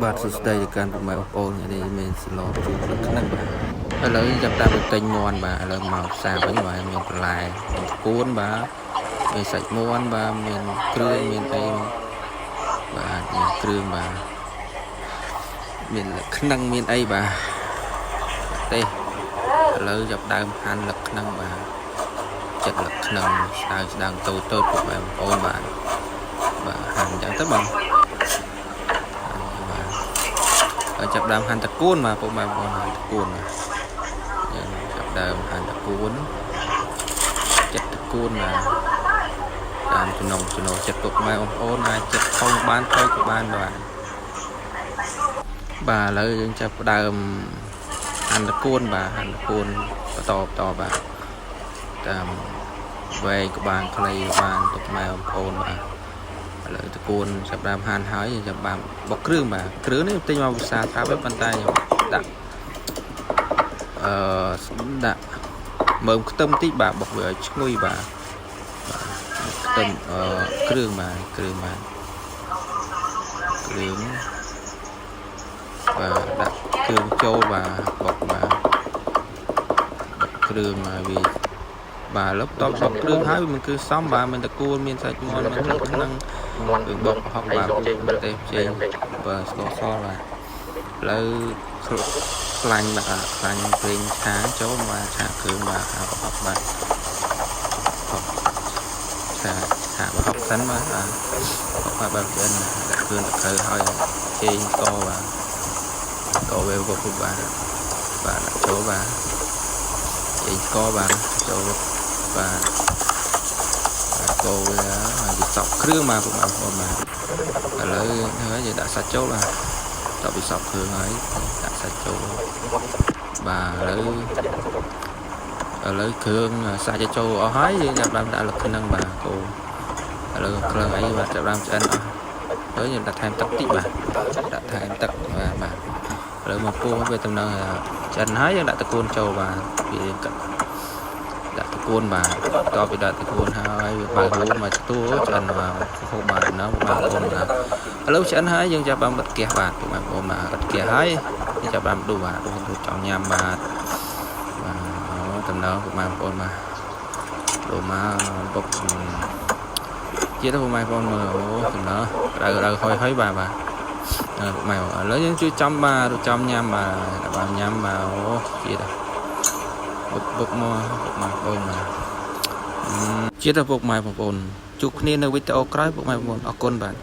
បាទសួស្តីដល់កាន់ពុកម៉ែបងប្អូននេះមានស្លោជួបហ្នឹងបាទឥឡូវចាប់តាមទៅទិញមាន់បាទឥឡូវមកផ្សារវិញបាទមានបន្លែមានគួនបាទមានសាច់មាន់បាទមានគ្រឿងមានអីបាទមានគ្រឿងបាទមានលឹកខ្នឹងមានអីបាទទេឥឡូវចាប់ដើមហាន់លឹកខ្នឹងបាទចិត្តលឹកខ្នឹងស្ដើងតូចពុកម៉ែបងប្អូនបាទហាន់អញ្ចឹងទៅបងចាប់ដើមហាន់តកួនមកពុកម៉ែបងប្អូនហាន់តកួនយើងចាប់ដើមហាន់តកួនចិត្តតកួនមកតាមចំណងចិត្តពុកម៉ែបងប្អូនអាចចិត្តធំបានទៅក៏បានបាទឥឡូវយើងចាប់ដើមហាន់តកួនបាទហាន់តកួនបន្តបាទតាមវែងក្បាលខ្លីបានពុកម៉ែបងប្អូនបាទឥឡូវតកួនចាប់ដើមហាន់ហើយចាប់បានបុកគ្រឿងបាទគ្រឿងនេះទិញមកភាសាប្រាប់ប៉ុន្តែខ្ញុំដាក់ដាក់មើមខ្ទឹមតិចបាទបុកវាឲ្យឈ្ងុយបាទខ្ទឹមគ្រឿងបាទគ្រឿងបាទដាក់គ្រឿងចូលបាទបុកបាទគ្រឿងមកវាបាទលុបតបបុកគ្រឿងហើយมันគឺសំបាទមានតកួនមានសាច់មាន់មានទឹកក្នុងគឺបុកហុកបាទប្រទេសផ្សេងបាទស្ករសបាទឥឡូវខ្លាញ់បាទខ្លាញ់ប្រេងឆាចូលបាទឆាគ្រឿងបាទហុកបាទហុកឆាហុកសិនបាទហុកបាទគ្រឿងដាក់គ្រឿងតើហើយជែងកបាទកវាបុកបាទដាក់ចូលបាទជែងកបាទចូលបាទកូរវាហើយវាសក់គ្រឿងមកពុកបងប្អូនបាទឥឡូវហើយយើងដាក់សាច់ចូលបាទតបវាសក់គ្រឿងហើយដាក់សាច់ចូលបាទឥឡូវគ្រឿងសាច់ចូលអស់ហើយយើងចាប់បានដាក់លឹកខ្នឹងបាទកូរឥឡូវគ្រឿងអីបាទចាប់បានឆ្អិនអស់ហើយយើងដាក់ថែមទឹកតិចបាទដាក់ថែមទឹកបាទឥឡូវមកពុះវាតំណឹងឆ្អិនហើយយើងដាក់តកួនចូលបាទវាដាក់តកួនបាទតបពីដាក់តកួនហើយបើហូបមកទទួលឆ្អិនបាទហូបបាទណាបងប្អូនបាទឥឡូវឆ្អិនហើយយើងចាប់បានបិទហ្គាសបាទបងប្អូនបាទបិទហ្គាសហើយយើងចាប់បានដួសបាទដួសចង់ញ៉ាំបាទតំណងបងប្អូនបាទដួសមកបុកជាទៅបងប្អូនមើលអូតំណងដៅហើយបាទម៉ែឥឡូវយើងជួយចំបាទចំញ៉ាំបាទបានញ៉ាំបាទអូជាទៅពុកមកបងប្អូនបាទជាទៅពុកម៉ែបងប្អូនជួបគ្នានៅវីដេអូក្រោយពុកម៉ែបងប្អូនអរគុណបាទ